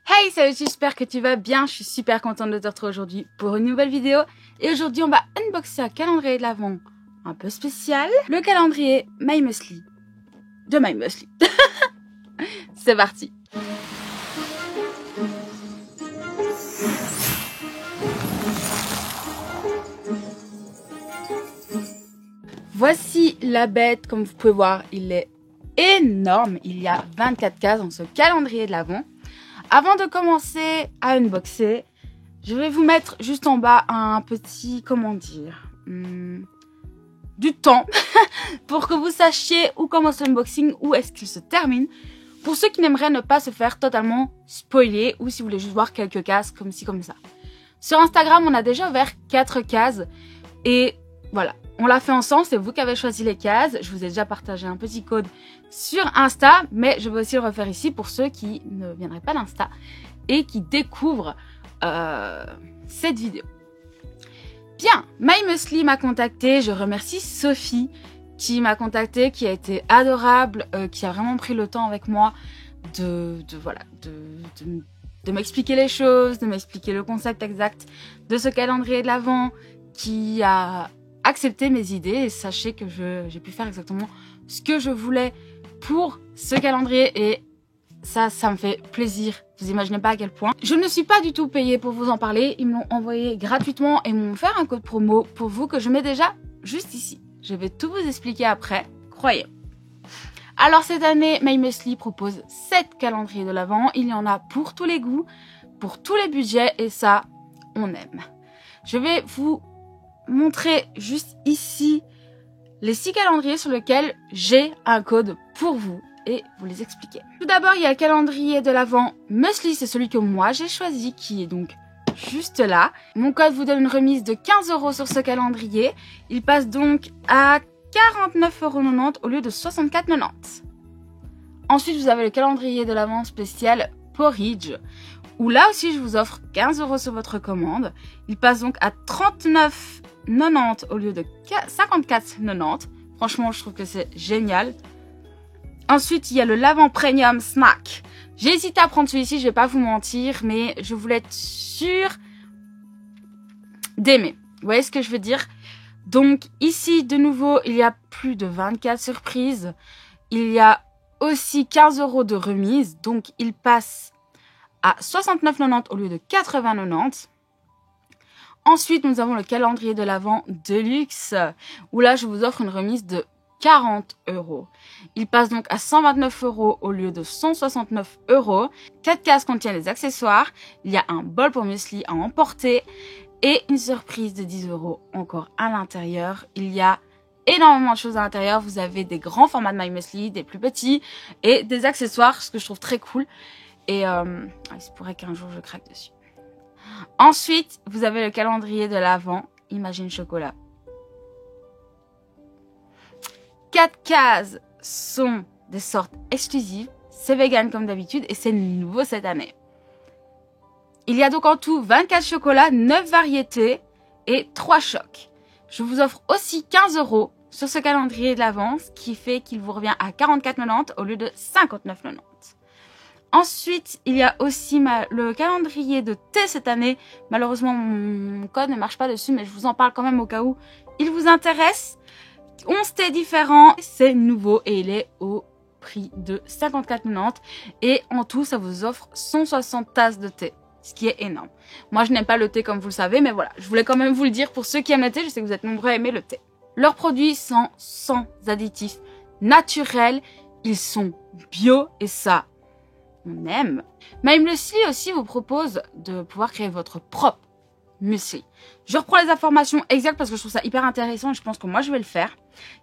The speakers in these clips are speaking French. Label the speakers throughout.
Speaker 1: Hey, salut, j'espère que tu vas bien. Je suis super contente de te retrouver aujourd'hui pour une nouvelle vidéo. Et aujourd'hui, on va unboxer un calendrier de l'Avent un peu spécial. Le calendrier My Muesli. De My Muesli. C'est parti. Voici la bête. Comme vous pouvez voir, il est énorme. Il y a 24 cases dans ce calendrier de l'Avent. Avant de commencer à unboxer, je vais vous mettre juste en bas un petit, comment dire, du temps pour que vous sachiez où commence l'unboxing, où est-ce qu'il se termine. Pour ceux qui n'aimeraient ne pas se faire totalement spoiler ou si vous voulez juste voir quelques cases comme ci comme ça. Sur Instagram, on a déjà ouvert 4 cases et voilà. On l'a fait ensemble, c'est vous qui avez choisi les cases. Je vous ai déjà partagé un petit code sur Insta, mais je vais aussi le refaire ici pour ceux qui ne viendraient pas d'Insta et qui découvrent cette vidéo. Bien, My Muesli m'a contacté. Je remercie Sophie qui m'a contacté, qui a été adorable, qui a vraiment pris le temps avec moi de m'expliquer les choses, de m'expliquer le concept exact de ce calendrier de l'Avent, qui a accepté mes idées et sachez que j'ai pu faire exactement ce que je voulais pour ce calendrier et ça me fait plaisir. Vous imaginez pas à quel point. Je ne suis pas du tout payée pour vous en parler. Ils me l'ont envoyé gratuitement et m'ont fait un code promo pour vous que je mets déjà juste ici. Je vais tout vous expliquer après, croyez. Alors cette année, My Muesli propose 7 calendriers de l'Avent. Il y en a pour tous les goûts, pour tous les budgets et ça, on aime. Je vais vous montrer juste ici les 6 calendriers sur lesquels j'ai un code pour vous et vous les expliquer. Tout d'abord, il y a le calendrier de l'Avent Muesli, c'est celui que moi j'ai choisi qui est donc juste là. Mon code vous donne une remise de 15 € sur ce calendrier. Il passe donc à 49,90 € au lieu de 64,90 €. Ensuite, vous avez le calendrier de l'Avent spécial Porridge où là aussi je vous offre 15 € sur votre commande. Il passe donc à 39,90 € au lieu de 54,90 €. Franchement, je trouve que c'est génial. Ensuite, il y a le l'Avent Premium Snack. J'ai hésité à prendre celui-ci, je vais pas vous mentir, mais je voulais être sûre d'aimer. Vous voyez ce que je veux dire? Donc ici, de nouveau, il y a plus de 24 surprises. Il y a aussi 15 € de remise. Donc, il passe à 69,90 € au lieu de 80,90 €. Ensuite, nous avons le calendrier de l'Avent Deluxe, où là, je vous offre une remise de 40 €. Il passe donc à 129 € au lieu de 169 €. 4 cases contiennent des accessoires. Il y a un bol pour muesli à emporter et une surprise de 10 € encore à l'intérieur. Il y a énormément de choses à l'intérieur. Vous avez des grands formats de My Muesli, des plus petits et des accessoires, ce que je trouve très cool. Et il se pourrait qu'un jour je craque dessus. Ensuite, vous avez le calendrier de l'Avent Imagine Chocolat. 4 cases sont des sortes exclusives. C'est vegan comme d'habitude et c'est nouveau cette année. Il y a donc en tout 24 chocolats, 9 variétés et 3 chocs. Je vous offre aussi 15 € sur ce calendrier de l'Avent, ce qui fait qu'il vous revient à 44,90 € au lieu de 59,90 €. Ensuite, il y a aussi le calendrier de thé cette année. Malheureusement, mon code ne marche pas dessus, mais je vous en parle quand même au cas où il vous intéresse. 11 thés différents, c'est nouveau et il est au prix de 54,90 € et en tout, ça vous offre 160 tasses de thé, ce qui est énorme. Moi, je n'aime pas le thé comme vous le savez, mais voilà, je voulais quand même vous le dire pour ceux qui aiment le thé. Je sais que vous êtes nombreux à aimer le thé. Leurs produits sont sans additifs, naturels, ils sont bio et ça, on aime. My Muesli aussi vous propose de pouvoir créer votre propre muesli. Je reprends les informations exactes parce que je trouve ça hyper intéressant et je pense que moi je vais le faire.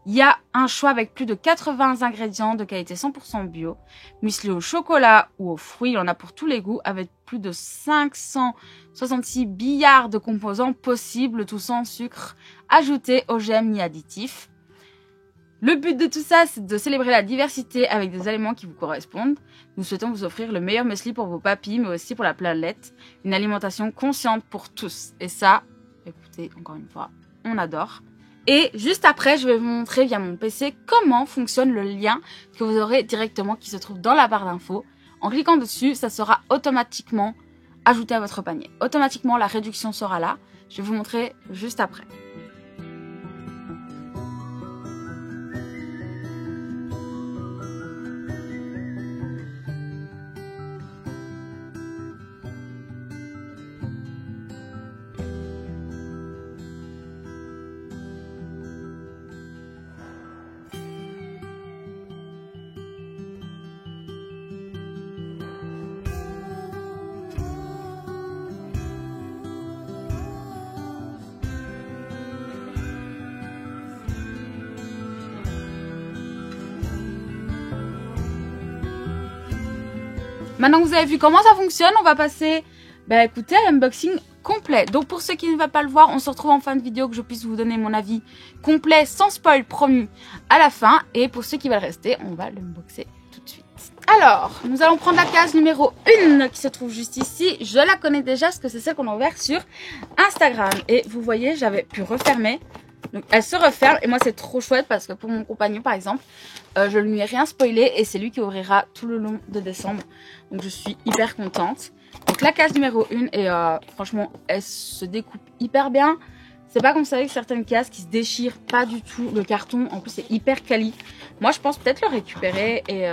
Speaker 1: Il y a un choix avec plus de 80 ingrédients de qualité 100% bio. Muesli au chocolat ou aux fruits, il y en a pour tous les goûts avec plus de 566 milliards de composants possibles, tout sans sucre ajouté, OGM ni additifs. Le but de tout ça, c'est de célébrer la diversité avec des aliments qui vous correspondent. Nous souhaitons vous offrir le meilleur muesli pour vos papilles, mais aussi pour la planète. Une alimentation consciente pour tous. Et ça, écoutez, encore une fois, on adore. Et juste après, je vais vous montrer via mon PC comment fonctionne le lien que vous aurez directement qui se trouve dans la barre d'infos En cliquant dessus, ça sera automatiquement ajouté à votre panier. Automatiquement, la réduction sera là. Je vais vous montrer juste après. Maintenant que vous avez vu comment ça fonctionne, on va passer, écoutez, à l'unboxing complet. Donc pour ceux qui ne veulent pas le voir, on se retrouve en fin de vidéo que je puisse vous donner mon avis complet, sans spoil, promu, à la fin. Et pour ceux qui veulent rester, on va l'unboxer tout de suite. Alors, nous allons prendre la case numéro 1 qui se trouve juste ici. Je la connais déjà parce que c'est celle qu'on a ouverte sur Instagram. Et vous voyez, j'avais pu refermer. Donc elle se referme et moi c'est trop chouette parce que pour mon compagnon par exemple, je ne lui ai rien spoilé et c'est lui qui ouvrira tout le long de décembre. Donc je suis hyper contente. Donc la case numéro 1 et franchement elle se découpe hyper bien. C'est pas comme ça avec certaines cases qui se déchirent pas du tout. Le carton en plus c'est hyper quali. Moi je pense peut-être le récupérer et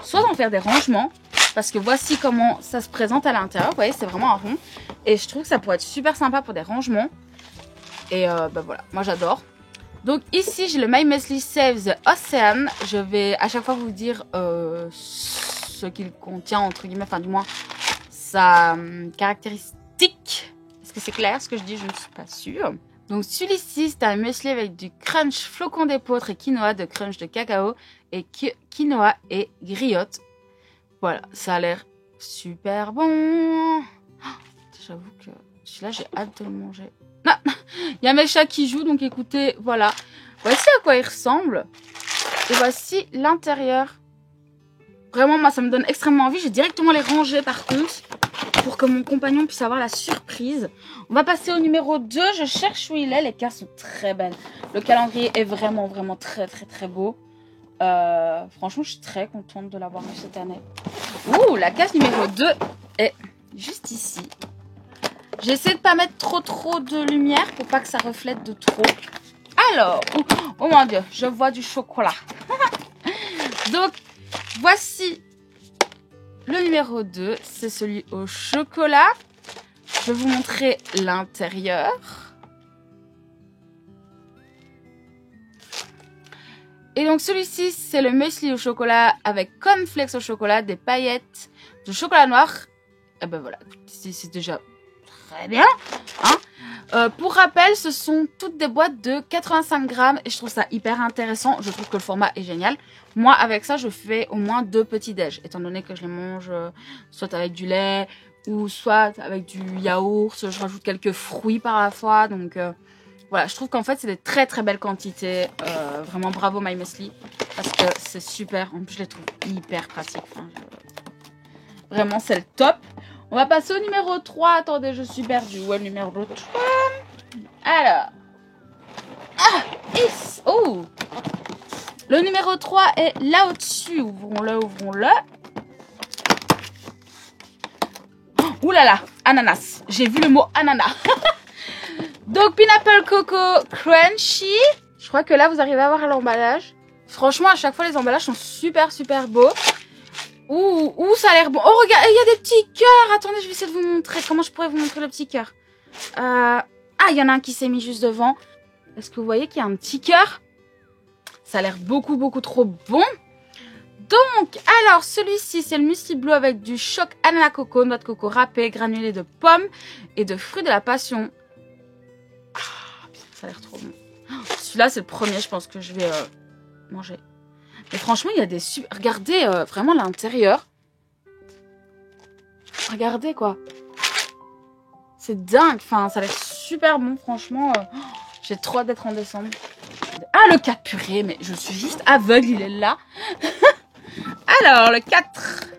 Speaker 1: soit d'en faire des rangements. Parce que voici comment ça se présente à l'intérieur. Vous voyez c'est vraiment un rond. Et je trouve que ça pourrait être super sympa pour des rangements. Et voilà, moi j'adore. Donc ici j'ai le My Muesli Save the Ocean. Je vais à chaque fois vous dire ce qu'il contient entre guillemets, enfin du moins sa caractéristique. Est-ce que c'est clair ce que je dis? Je ne suis pas sûre. Donc celui-ci c'est un muesli avec du crunch flocon d'épeautre et quinoa, de crunch de cacao et quinoa et griotte. Voilà, ça a l'air super bon. J'avoue que celui-là j'ai hâte de le manger. Ah, il y a mes chats qui jouent, donc écoutez, voilà. Voici à quoi il ressemble. Et voici l'intérieur. Vraiment, moi, ça me donne extrêmement envie. J'ai directement les ranger, par contre, pour que mon compagnon puisse avoir la surprise. On va passer au numéro 2. Je cherche où il est. Les cartes sont très belles. Le calendrier est vraiment, vraiment très, très, très beau. Franchement, je suis très contente de l'avoir eu cette année. Ouh, la case numéro 2 est juste ici. J'essaie de pas mettre trop de lumière pour pas que ça reflète de trop. Alors, oh mon dieu, je vois du chocolat. Donc, voici le numéro 2. C'est celui au chocolat. Je vais vous montrer l'intérieur. Et donc, celui-ci, c'est le muesli au chocolat avec cornflakes au chocolat, des paillettes de chocolat noir. Et ben voilà, c'est déjà... très bien. Hein, pour rappel, ce sont toutes des boîtes de 85 grammes et je trouve ça hyper intéressant. Je trouve que le format est génial. Moi, avec ça, je fais au moins 2 petits déj, étant donné que je les mange soit avec du lait ou soit avec du yaourt. Je rajoute quelques fruits par la fois. Donc voilà, je trouve qu'en fait, c'est des très très belles quantités. Vraiment bravo My Muesli parce que c'est super. En plus, je les trouve hyper pratiques. Enfin, vraiment, c'est le top. On va passer au numéro 3. Attendez, je suis perdue. Où est le numéro 3? Alors. Ah, oh. Le numéro 3 est là au-dessus. Ouvrons-le, ouvrons-le. Ouh là là, ananas. J'ai vu le mot ananas. Donc, Pineapple Coco Crunchy. Je crois que là, vous arrivez à voir l'emballage. Franchement, à chaque fois, les emballages sont super, super beaux. Ouh, ça a l'air bon. Oh, regarde, il y a des petits cœurs. Attendez, je vais essayer de vous montrer. Comment je pourrais vous montrer le petit cœur? Ah, il y en a un qui s'est mis juste devant. Est-ce que vous voyez qu'il y a un petit cœur? Ça a l'air beaucoup, beaucoup trop bon. Donc, alors, celui-ci, c'est le muesli bleu avec du choc ananas coco, noix de coco râpée, granulé de pommes et de fruits de la passion. Ah, ça a l'air trop bon. Celui-là, c'est le premier, je pense, que je vais manger. Mais franchement, il y a des super... Regardez vraiment l'intérieur. Regardez, quoi. C'est dingue. Enfin, ça a l'air super bon, franchement. J'ai trop hâte d'être en décembre. Ah, le 4 purée. Mais je suis juste aveugle, il est là. Alors, le 4.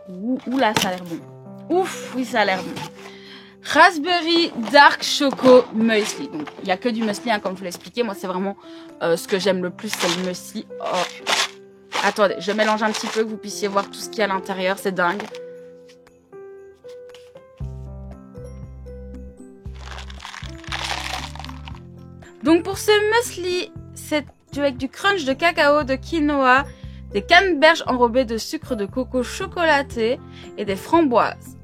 Speaker 1: Ouh là, ça a l'air bon. Ouf, oui, ça a l'air bon. Raspberry Dark Choco Muesli. Donc, il n'y a que du muesli, hein, comme je vous l'ai expliqué. Moi, c'est vraiment ce que j'aime le plus, c'est le muesli. Oh, Attendez, je mélange un petit peu que vous puissiez voir tout ce qu'il y a à l'intérieur. C'est dingue. Donc pour ce muesli, c'est avec du crunch de cacao, de quinoa, des canneberges enrobées de sucre de coco chocolaté et des framboises.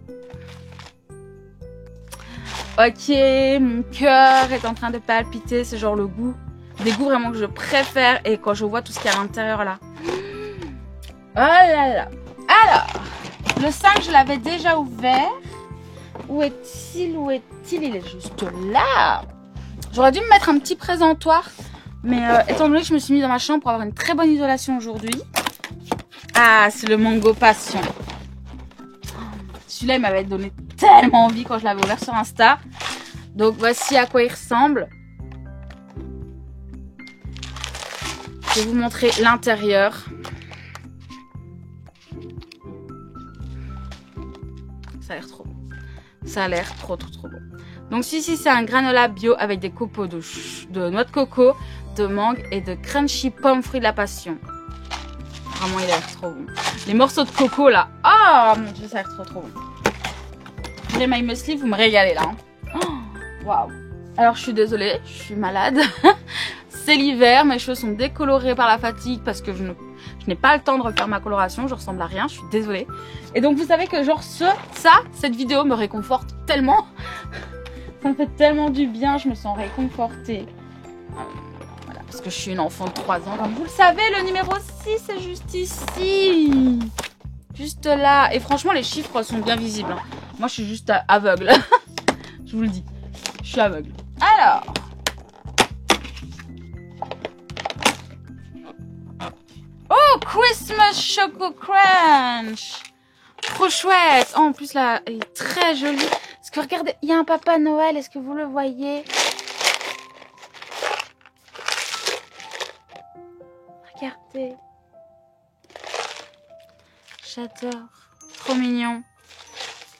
Speaker 1: Ok, mon cœur est en train de palpiter. C'est genre le goût, des goûts vraiment que je préfère. Et quand je vois tout ce qu'il y a à l'intérieur là. Oh là là. Alors, le 5, je l'avais déjà ouvert. Où est-il? Où est-il? Il est juste là. J'aurais dû me mettre un petit présentoir. Mais étant donné que je me suis mise dans ma chambre pour avoir une très bonne isolation aujourd'hui. Ah, c'est le mango passion. Celui-là, il m'avait donné tellement envie quand je l'avais ouvert sur Insta. Donc, voici à quoi il ressemble. Je vais vous montrer l'intérieur. Ça a l'air trop bon. Ça a l'air trop bon. Donc, celui-ci, c'est un granola bio avec des copeaux de noix de coco, de mangue et de crunchy pomme fruit de la passion. Vraiment, il a l'air trop bon. Les morceaux de coco, là. Oh, mon Dieu, ça a l'air trop bon. Les My Muesli, vous me régalez, là. Waouh. Alors, je suis désolée, je suis malade. C'est l'hiver, mes cheveux sont décolorés par la fatigue parce que je n'ai pas le temps de refaire ma coloration. Je ressemble à rien, je suis désolée. Et donc, vous savez que genre cette vidéo me réconforte tellement. Ça me fait tellement du bien, je me sens réconfortée. Voilà, parce que je suis une enfant de 3 ans. Comme vous le savez, le numéro 6 c'est juste ici. Juste là. Et franchement, les chiffres sont bien visibles. Hein. Moi, je suis juste aveugle. Je vous le dis. Je suis aveugle. Alors. Oh, Christmas Choco Crunch. Trop chouette. Oh, en plus, là, elle est très jolie. Parce que regardez, il y a un Papa Noël. Est-ce que vous le voyez? Regardez. J'adore. Trop mignon.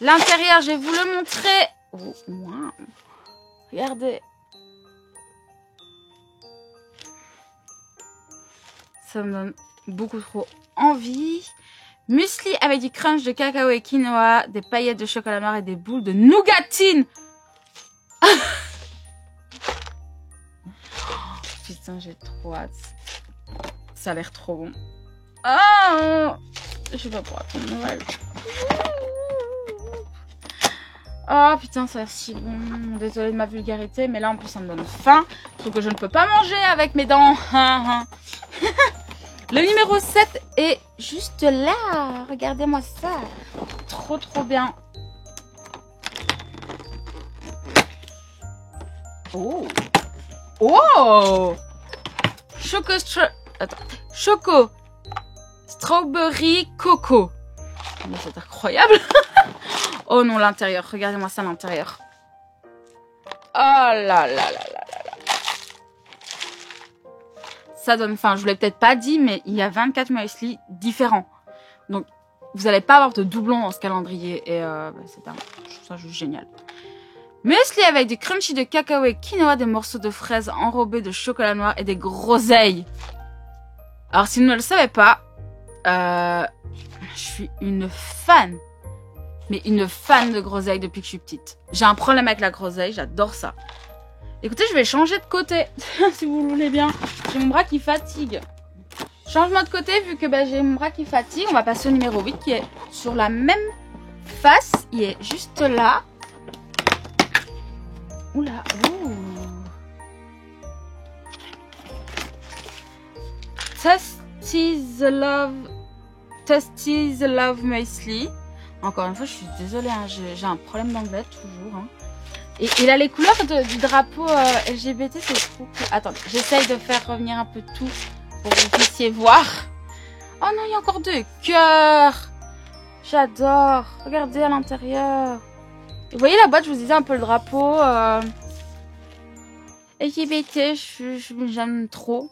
Speaker 1: L'intérieur, je vais vous le montrer. Oh, wow. Regardez. Ça me donne beaucoup trop envie. Muesli avec du crunch de cacao et quinoa, des paillettes de chocolat noir et des boules de nougatine. Putain, j'ai trop hâte. Ça a l'air trop bon. Oh, je sais pas pour attendre Noël. Oh putain, ça a l'air si bon. Désolée de ma vulgarité, mais là en plus ça me donne faim. Sauf que je ne peux pas manger avec mes dents. Le numéro 7 est juste là. Regardez-moi ça. Trop bien. Oh. Oh. Choco strawberry coco. Mais c'est incroyable. Oh non, l'intérieur. Regardez-moi ça, l'intérieur. Oh là là. Ça donne faim. Je vous l'ai peut-être pas dit, mais il y a 24 muesli différents. Donc, vous n'allez pas avoir de doublons dans ce calendrier. Et c'est dingue. Je trouve ça juste génial. Muesli avec du crunchy de cacao et quinoa, des morceaux de fraises enrobés de chocolat noir et des groseilles. Alors, si vous ne le savez pas, je suis une fan. Mais une fan de groseille depuis que je suis petite. J'ai un problème avec la groseille, j'adore ça. Écoutez, je vais changer de côté, si vous le voulez bien. J'ai mon bras qui fatigue. Changement de côté, vu que j'ai mon bras qui fatigue. On va passer au numéro 8 qui est sur la même face. Il est juste là. Oula, ouh. Tasty the Love Muesli. Encore une fois, je suis désolée, hein, j'ai un problème d'anglais toujours. Hein. Et il a les couleurs du drapeau LGBT, c'est trop cool. Attendez, j'essaye de faire revenir un peu tout pour que vous puissiez voir. Oh non, il y a encore 2 cœurs. J'adore. Regardez à l'intérieur. Vous voyez la boîte, je vous disais un peu le drapeau. LGBT, j'aime trop.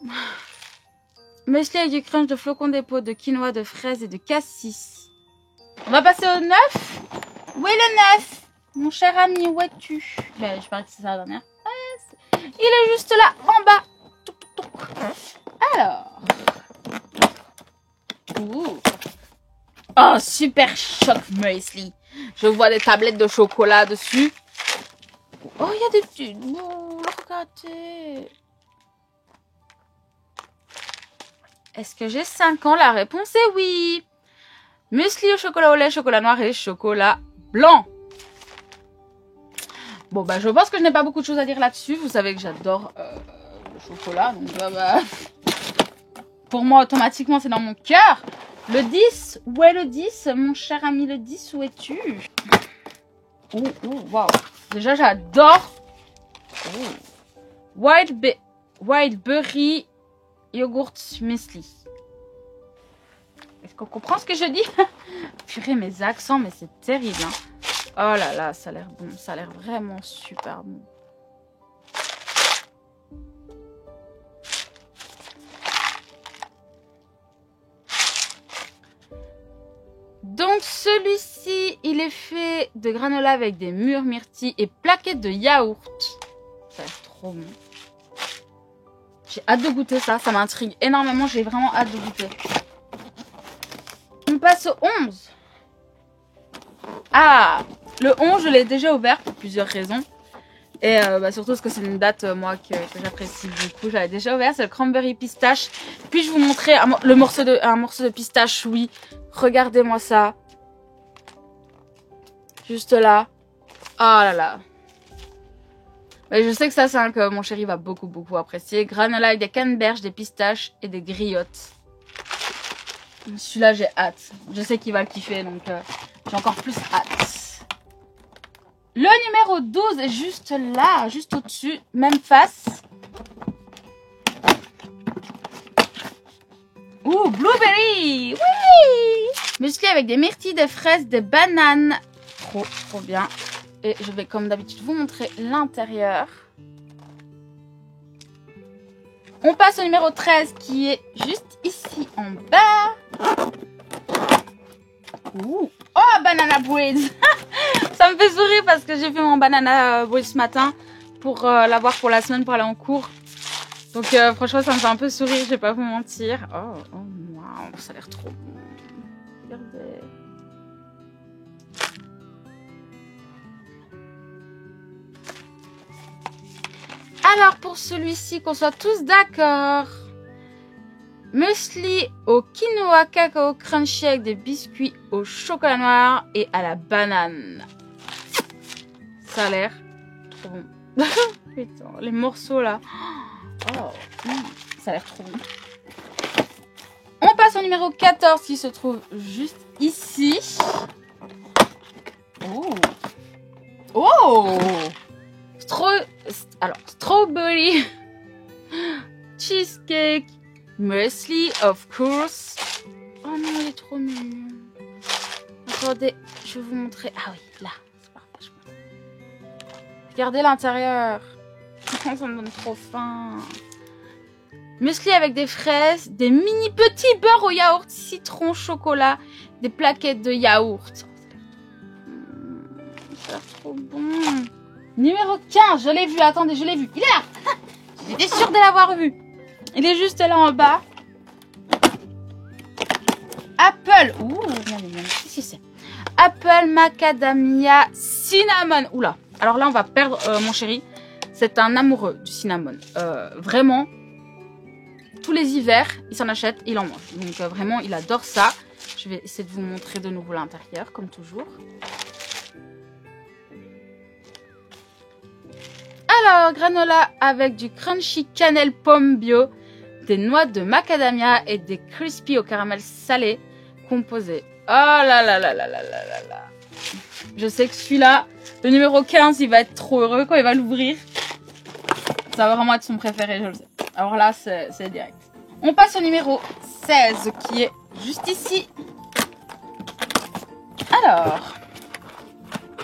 Speaker 1: Muesli avec du crunch de flocons d'épaule, de quinoa, de fraises et de cassis. On va passer au 9. Où est le 9? Mon cher ami, où es-tu? Je parie que c'est ça la dernière. Il est juste là, en bas. Alors. Ouh. Oh, super choc muesli. Je vois des tablettes de chocolat dessus. Oh, il y a des petites boules. Regardez. Est-ce que j'ai 5 ans? La réponse est oui. Muesli au chocolat au lait, chocolat noir et chocolat blanc. Bon, bah, je pense que je n'ai pas beaucoup de choses à dire là-dessus. Vous savez que j'adore le chocolat. Donc, pour moi, automatiquement, c'est dans mon cœur. Le 10, où est le 10? Mon cher ami, le 10, où es-tu? Ouh, waouh. Déjà, j'adore. Wild Berry Yogurt Muesli. Est-ce qu'on comprend ce que je dis? Purée, mes accents, mais c'est terrible. Hein. Oh là là, ça a l'air bon. Ça a l'air vraiment super bon. Donc celui-ci, il est fait de granola avec des mûres myrtilles et plaquettes de yaourt. Ça a l'air trop bon. J'ai hâte de goûter ça, ça m'intrigue énormément, j'ai vraiment hâte de goûter. On passe au 11. Ah, le 11, je l'ai déjà ouvert pour plusieurs raisons. Et surtout parce que c'est une date, moi, que j'apprécie beaucoup. J'avais déjà ouvert, c'est le cranberry pistache. Puis je vous montrer un morceau de pistache, oui. Regardez-moi ça. Juste là. Oh là là. Mais je sais que ça, c'est un que mon chéri va beaucoup apprécier. Granola avec des canneberges, des pistaches et des griottes. Celui-là, j'ai hâte. Je sais qu'il va le kiffer, donc j'ai encore plus hâte. Le numéro 12 est juste là, juste au-dessus. Même face. Ouh, blueberry. Oui. Muesli avec des myrtilles, des fraises, des bananes. Trop bien. Et je vais, comme d'habitude, vous montrer l'intérieur. On passe au numéro 13 qui est juste ici en bas. Ouh. Oh, banana bread. Ça me fait sourire parce que j'ai fait mon banana bread ce matin pour l'avoir pour la semaine pour aller en cours. Donc franchement, ça me fait un peu sourire, je vais pas vous mentir. Oh waouh, ça a l'air trop bon. Regardez. Alors pour celui-ci, qu'on soit tous d'accord. Muesli au quinoa cacao crunchy avec des biscuits au chocolat noir et à la banane. Ça a l'air trop bon. Putain, les morceaux là. Oh, ça a l'air trop bon. On passe au numéro 14 qui se trouve juste ici. Oh, strawberry cheesecake muesli, of course. Oh non, il est trop mignon. Attendez, je vais vous montrer. Ah oui, là, c'est parfait. Regardez l'intérieur. Ça me donne trop faim. Muesli avec des fraises, des mini petits beurres au yaourt, citron, chocolat, des plaquettes de yaourt. Ça a l'air trop bon. Numéro 15, je l'ai vu. Attendez, je l'ai vu. Il est là. J'étais sûre de l'avoir vu. Il est juste là en bas. Apple. Ouh, qu'est-ce que c'est? Apple, macadamia, cinnamon. Oula. Alors là, on va perdre mon chéri. C'est un amoureux du cinnamon. Vraiment, tous les hivers, il s'en achète et il en mange. Donc vraiment, il adore ça. Je vais essayer de vous montrer de nouveau l'intérieur, comme toujours. Alors, granola avec du crunchy cannelle pomme bio, des noix de macadamia et des crispy au caramel salé composés. Oh là là là là là là là là. Je sais que celui-là, le numéro 15, il va être trop heureux quand il va l'ouvrir. Ça va vraiment être son préféré, je le sais. Alors là, c'est direct. On passe au numéro 16 qui est juste ici. Alors.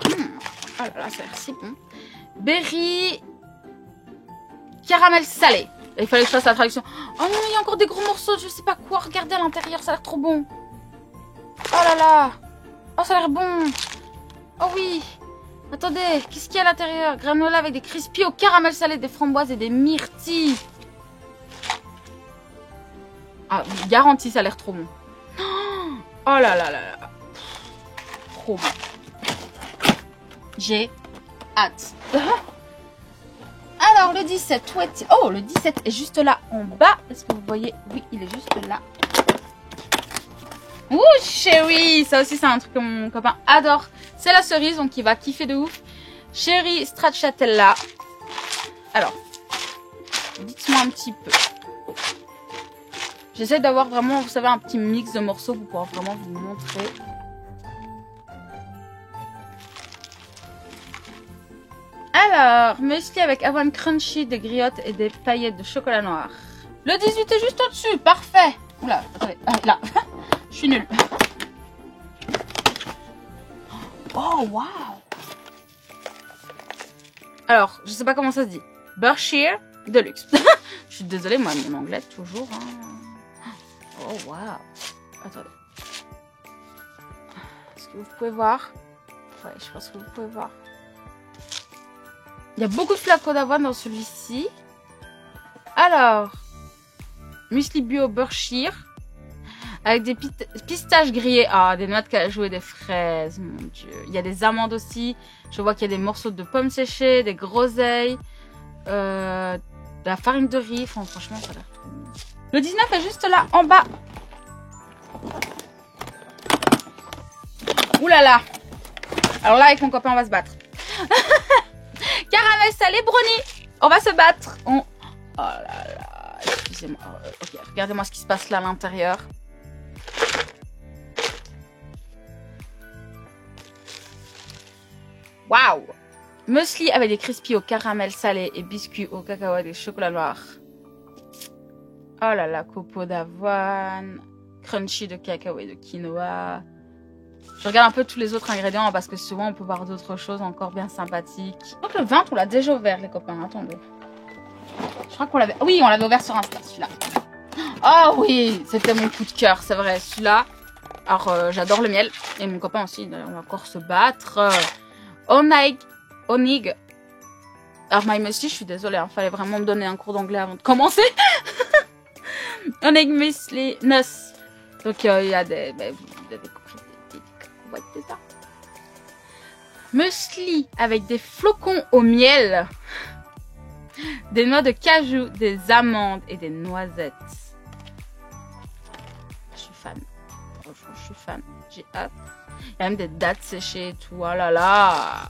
Speaker 1: Oh là là, ça a l'air si bon. Berry caramel salé. Il fallait que je fasse la traduction. Oh non, il y a encore des gros morceaux, je sais pas quoi. Regardez à l'intérieur, ça a l'air trop bon. Oh là là. Oh, ça a l'air bon. Oh oui. Attendez, qu'est-ce qu'il y a à l'intérieur? Granola avec des crispy au caramel salé, des framboises et des myrtilles. Ah, garantie, ça a l'air trop bon. Oh, Oh là là là là. Trop bon. J'ai hâte. Alors, le 17, où est-il? Oh, le 17 est juste là en bas. Est-ce que vous voyez? Oui, il est juste là. Ouh, chérie! Ça aussi, c'est un truc que mon copain adore. C'est la cerise, donc il va kiffer de ouf. Chérie stracciatella. Alors, dites-moi un petit peu. J'essaie d'avoir vraiment, vous savez, un petit mix de morceaux pour pouvoir vraiment vous montrer. Alors, muesli avec avoine crunchy, des griottes et des paillettes de chocolat noir. Le 18 est juste au-dessus, parfait. Oula, attendez, là, je suis nulle. Oh, waouh. Alors, je sais pas comment ça se dit. Berkshire Deluxe. Je suis désolée, moi, mon anglais, toujours. Hein. Oh, waouh. Attendez. Est-ce que vous pouvez voir? Ouais, je pense que vous pouvez voir. Il y a beaucoup de flacons d'avoine dans celui-ci. Alors, muesli bio Berkshire. Avec des pistaches grillées. Ah, des noix de cajou et des fraises. Mon Dieu. Il y a des amandes aussi. Je vois qu'il y a des morceaux de pommes séchées, des groseilles. De la farine de riz. Enfin, franchement, ça a l'air trop bon. Le 19 est juste là, en bas. Ouh là là. Alors là, avec mon copain, on va se battre. Caramel salé brownie. On va se battre. Oh là là. Excusez-moi. Ok, regardez-moi ce qui se passe là à l'intérieur. Waouh! Muesli avec des crispies au caramel salé et biscuits au cacahuètes et chocolat noir. Oh là là, copeaux d'avoine, crunchy de cacao et de quinoa. Je regarde un peu tous les autres ingrédients parce que souvent on peut voir d'autres choses encore bien sympathiques. Donc le 20, on l'a déjà ouvert les copains, attendez. Je crois qu'on l'avait... Oui, on l'avait ouvert sur Insta, celui-là. Oh oui, c'était mon coup de cœur, c'est vrai, celui-là. Alors j'adore le miel et mon copain aussi, on va encore se battre. Onig. Alors, my muesli, je suis désolée, il fallait vraiment me donner un cours d'anglais avant de commencer. Onig muesli, nuts. Donc, il y a des cacahuètes dedans. Muesli avec des flocons au miel, des noix de cajou, des amandes et des noisettes. Je suis fan. Franchement, je suis fan. J'ai hâte. Il y a même des dattes séchées et tout. Oh là là.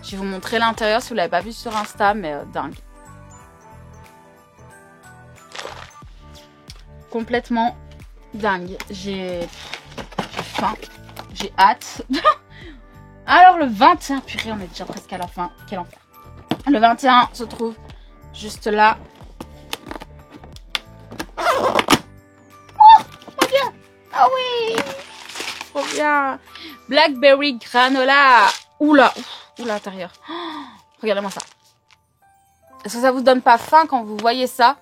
Speaker 1: Je vais vous montrer l'intérieur si vous ne l'avez pas vu sur Insta, mais dingue. Complètement dingue. J'ai faim. J'ai hâte. Alors le 21, purée, on est déjà presque à la fin. Quel enfer. Le 21 se trouve juste là. Oh, trop bien. Ah oui. Trop bien. Blackberry granola. Oula. Oula, l'intérieur. Oh, regardez-moi ça. Est-ce que ça vous donne pas faim quand vous voyez ça?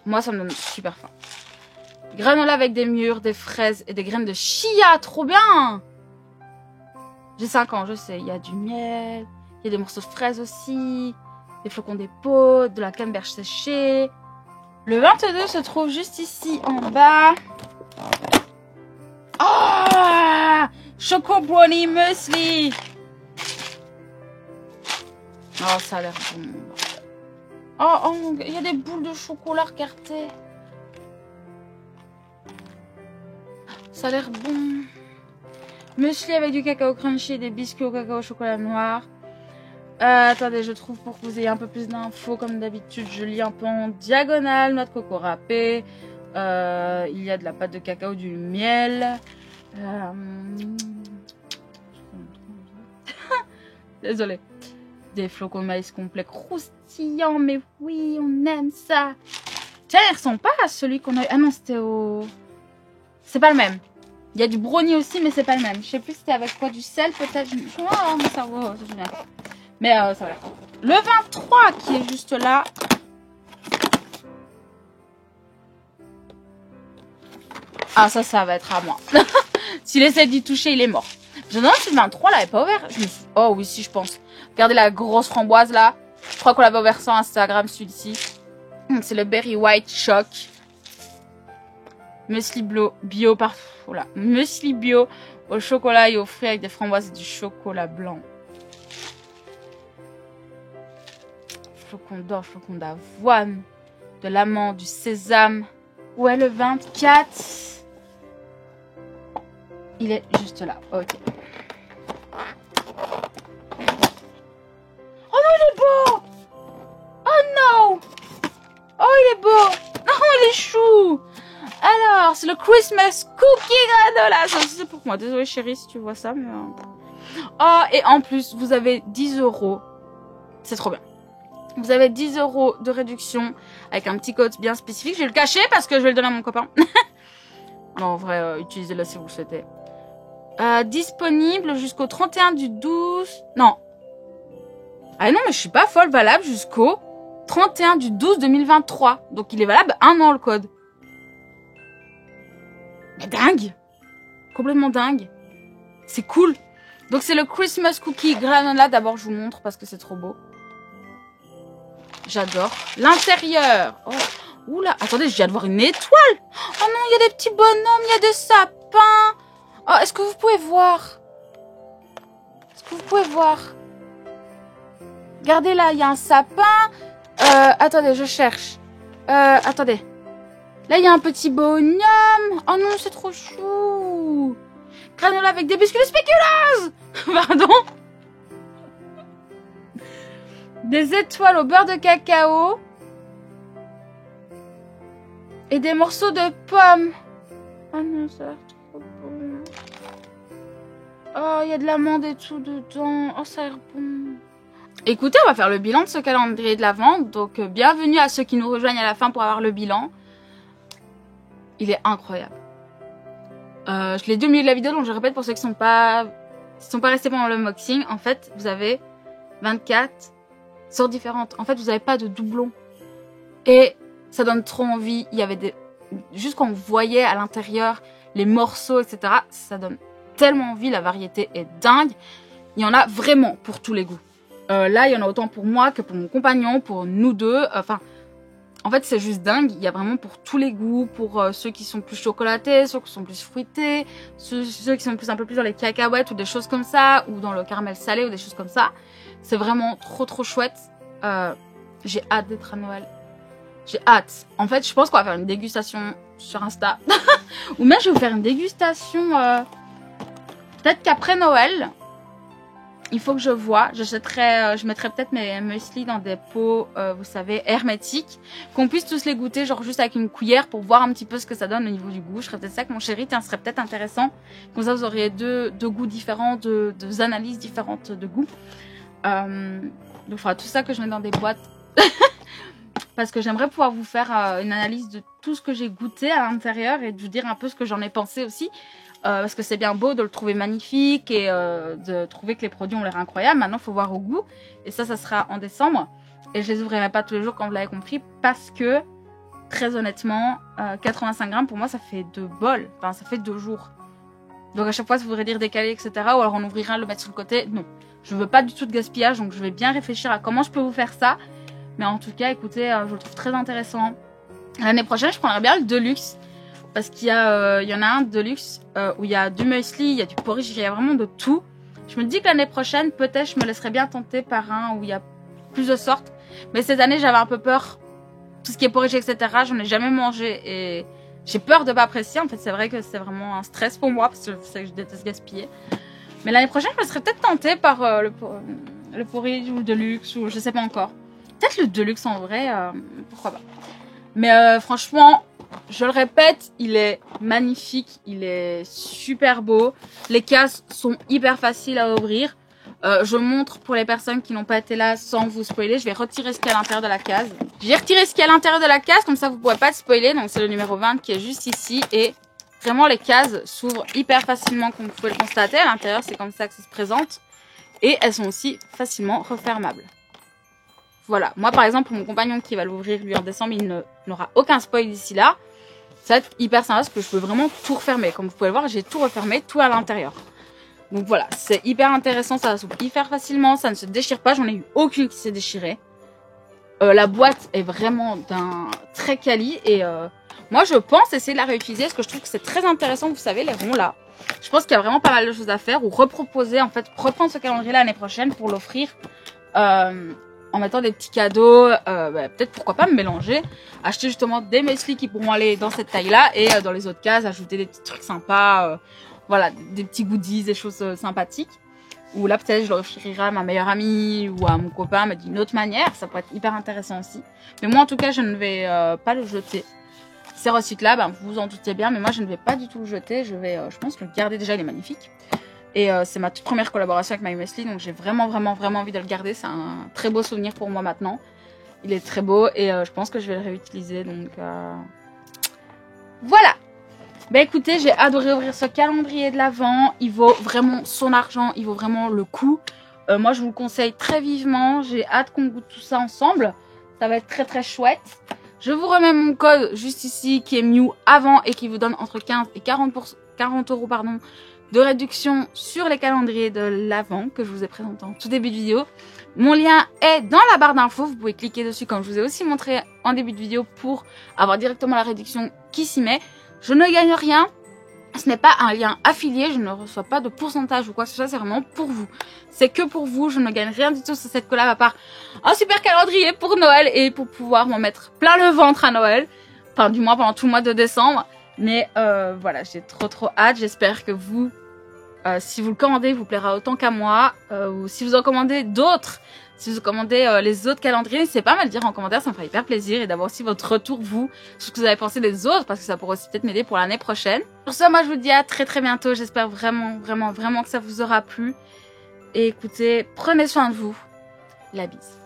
Speaker 1: Moi, ça me donne super faim. Granola avec des mûres, des fraises et des graines de chia. Trop bien. J'ai 5 ans, je sais. Il y a du miel. Il y a des morceaux de fraises aussi. Des flocons d'épaule, de la canneberge séchée. Le 22 se trouve juste ici en bas. Ah! Choco brownie muesli. Oh, ça a l'air bon. Oh, il y a des boules de chocolat, regardez. Ça a l'air bon. Muesli avec du cacao crunchy et des biscuits au cacao au chocolat noir. Attendez, je trouve pour que vous ayez un peu plus d'infos. Comme d'habitude, je lis un peu en diagonale. Noix de coco râpée. Il y a de la pâte de cacao, du miel. Désolée. Des flocons de maïs complets croustillants. Mais oui, on aime ça. Tiens, il ressemble pas à celui qu'on a eu. Ah non, c'était au... C'est pas le même. Il y a du brownie aussi, mais c'est pas le même. Je sais plus c'était avec quoi, du sel peut-être. Oh, mon cerveau, c'est génial. Mais ça va. Le 23 qui est juste là. Ah, ça va être à moi. S'il essaie d'y toucher, il est mort. Je me demande si le 23 l'avait pas ouvert. Oh oui, si, je pense. Regardez la grosse framboise là. Je crois qu'on l'avait ouvert sur Instagram, celui-ci. C'est le Berry White Choc. Muesli bio par... Voilà. Muesli bio au chocolat et aux fruits avec des framboises et du chocolat blanc. Flocon d'or, flocon d'avoine, de l'amande, du sésame. Où est le 24? Il est juste là. Ok. Oh non, il est beau! Oh non! Oh, il est beau! Oh, il est chou! Alors, c'est le Christmas Cookie Granola. Ça, c'est pour moi. Désolée, chérie, si tu vois ça. Mais... Oh, et en plus, vous avez 10 €. C'est trop bien. Vous avez 10 € de réduction avec un petit code bien spécifique. Je vais le cacher parce que je vais le donner à mon copain. Non, en vrai, utilisez-le si vous le souhaitez. Disponible jusqu'au 31 du 12... Non. Ah non, mais je suis pas folle. Valable jusqu'au 31 du 12 2023. Donc, il est valable 1 an, le code. Mais dingue. Complètement dingue. C'est cool. Donc, c'est le Christmas Cookie Granola. D'abord, je vous montre parce que c'est trop beau. J'adore. L'intérieur. Oh. Oula. Attendez, je viens de voir une étoile. Oh non, il y a des petits bonhommes. Il y a des sapins. Oh, est-ce que vous pouvez voir? Est-ce que vous pouvez voir? Regardez là, il y a un sapin. Attendez, je cherche. Attendez. Là, il y a un petit bonhomme. Oh non, c'est trop chou. Granola avec des biscuits de spéculoos. Pardon. Des étoiles au beurre de cacao. Et des morceaux de pommes. Oh non, ça a l'air trop bon. Oh, il y a de l'amande et tout dedans. Oh, ça a l'air bon. Écoutez, on va faire le bilan de ce calendrier de l'Avent. Donc, bienvenue à ceux qui nous rejoignent à la fin pour avoir le bilan. Il est incroyable. Je l'ai dit au milieu de la vidéo, donc je répète pour ceux qui sont pas restés pendant l'unboxing. En fait, vous avez 24 sortes différentes. En fait, vous n'avez pas de doublons. Et ça donne trop envie. Il y avait des... Juste quand on voyait à l'intérieur les morceaux, etc. Ça donne tellement envie. La variété est dingue. Il y en a vraiment pour tous les goûts. Là, il y en a autant pour moi que pour mon compagnon, pour nous deux. Enfin, en fait, c'est juste dingue. Il y a vraiment pour tous les goûts. Pour ceux qui sont plus chocolatés, ceux qui sont plus fruités, ceux qui sont un peu plus dans les cacahuètes ou des choses comme ça, ou dans le caramel salé ou des choses comme ça. C'est vraiment trop chouette. J'ai hâte d'être à Noël. J'ai hâte. En fait, je pense qu'on va faire une dégustation sur Insta. Ou même, je vais vous faire une dégustation peut-être qu'après Noël. Il faut que je vois. Je mettrai peut-être mes muesli dans des pots, vous savez, hermétiques. Qu'on puisse tous les goûter, genre juste avec une cuillère pour voir un petit peu ce que ça donne au niveau du goût. Je ferais peut-être ça avec mon chéri. Tiens, ce serait peut-être intéressant. Comme ça, vous auriez deux goûts différents, deux analyses différentes de goût. Donc, il faudra tout ça que je mette dans des boîtes. Parce que j'aimerais pouvoir vous faire une analyse de tout ce que j'ai goûté à l'intérieur et de vous dire un peu ce que j'en ai pensé aussi. Parce que c'est bien beau de le trouver magnifique et de trouver que les produits ont l'air incroyables. Maintenant, il faut voir au goût. Et ça sera en décembre. Et je les ouvrirai pas tous les jours, comme vous l'avez compris. Parce que, très honnêtement, 85 grammes, pour moi, ça fait 2 bols. Enfin, ça fait 2 jours. Donc, à chaque fois, ça voudrait dire décaler, etc. Ou alors, on ouvrira, le mettre sur le côté. Non. Je veux pas du tout de gaspillage. Donc, je vais bien réfléchir à comment je peux vous faire ça. Mais en tout cas, écoutez, je le trouve très intéressant. L'année prochaine, je prendrai bien le Deluxe. Parce qu'il y en a un Deluxe où il y a du muesli, il y a du porridge, il y a vraiment de tout. Je me dis que l'année prochaine, peut-être, je me laisserai bien tenter par un où il y a plus de sortes. Mais cette année, j'avais un peu peur. Tout ce qui est porridge, etc., j'en ai jamais mangé. Et j'ai peur de pas apprécier. En fait, c'est vrai que c'est vraiment un stress pour moi. Parce que je déteste gaspiller. Mais l'année prochaine, je me serais peut-être tentée par le porridge ou le Deluxe. Ou je sais pas encore. Peut-être le Deluxe en vrai. Pourquoi pas. Mais franchement... Je le répète, il est magnifique, il est super beau. Les cases sont hyper faciles à ouvrir. Je montre pour les personnes qui n'ont pas été là sans vous spoiler. Je vais retirer ce qu'il y a à l'intérieur de la case. J'ai retiré ce qu'il y a à l'intérieur de la case, comme ça vous ne pourrez pas te spoiler. Donc c'est le numéro 20 qui est juste ici. Et vraiment les cases s'ouvrent hyper facilement comme vous pouvez le constater. À l'intérieur c'est comme ça que ça se présente. Et elles sont aussi facilement refermables. Voilà, moi par exemple, pour mon compagnon qui va l'ouvrir lui en décembre, il n'aura aucun spoil d'ici là. Ça va être hyper sympa parce que je peux vraiment tout refermer. Comme vous pouvez le voir, j'ai tout refermé, tout à l'intérieur. Donc voilà, c'est hyper intéressant, ça s'ouvre hyper facilement, ça ne se déchire pas, j'en ai eu aucune qui s'est déchirée. La boîte est vraiment d'un très quali et moi Moi, je pense essayer de la réutiliser parce que je trouve que c'est très intéressant. Vous savez, les ronds là. Je pense qu'il y a vraiment pas mal de choses à faire ou reproposer, en fait, reprendre ce calendrier l'année prochaine pour l'offrir en mettant des petits cadeaux. Peut-être pourquoi pas me mélanger, acheter justement des muesli qui pourront aller dans cette taille-là et dans les autres cases ajouter des petits trucs sympas, voilà, des petits goodies, des choses sympathiques. Ou là peut-être je l'offrirai à ma meilleure amie ou à mon copain, mais d'une autre manière, ça pourrait être hyper intéressant aussi. Mais moi en tout cas, je ne vais pas le jeter. C'est recyclable, hein, vous vous en doutez bien, mais moi je ne vais pas du tout le jeter, je vais, je pense, le garder. Déjà, il est magnifique. Et c'est ma toute première collaboration avec My Muesli, donc j'ai vraiment envie de le garder. C'est un très beau souvenir pour moi maintenant. Il est très beau et je pense que je vais le réutiliser, donc voilà. Bah écoutez, j'ai adoré ouvrir ce calendrier de l'Avent. Il vaut vraiment son argent, il vaut vraiment le coup. Moi je vous le conseille très vivement, j'ai hâte qu'on goûte tout ça ensemble. Ça va être très chouette. Je vous remets mon code juste ici qui est Miu avant et qui vous donne entre 15 et 40 € pardon, de réduction sur les calendriers de l'Avent que je vous ai présenté en tout début de vidéo. Mon lien est dans la barre d'infos, vous pouvez cliquer dessus comme je vous ai aussi montré en début de vidéo pour avoir directement la réduction qui s'y met. Je ne gagne rien, ce n'est pas un lien affilié, je ne reçois pas de pourcentage ou quoi que ce soit, c'est vraiment pour vous. C'est que pour vous, je ne gagne rien du tout sur cette collab à part un super calendrier pour Noël et pour pouvoir m'en mettre plein le ventre à Noël. Enfin du moins pendant tout le mois de décembre. Mais voilà, j'ai trop hâte, j'espère que vous, si vous le commandez, vous plaira autant qu'à moi. Ou si vous en commandez d'autres, si vous commandez les autres calendriers, n'hésitez pas à me le dire en commentaire, ça me ferait hyper plaisir. Et d'avoir aussi votre retour, vous, sur ce que vous avez pensé des autres, parce que ça pourrait aussi peut-être m'aider pour l'année prochaine. Pour ça, moi je vous dis à très bientôt, j'espère vraiment que ça vous aura plu. Et écoutez, prenez soin de vous. La bise.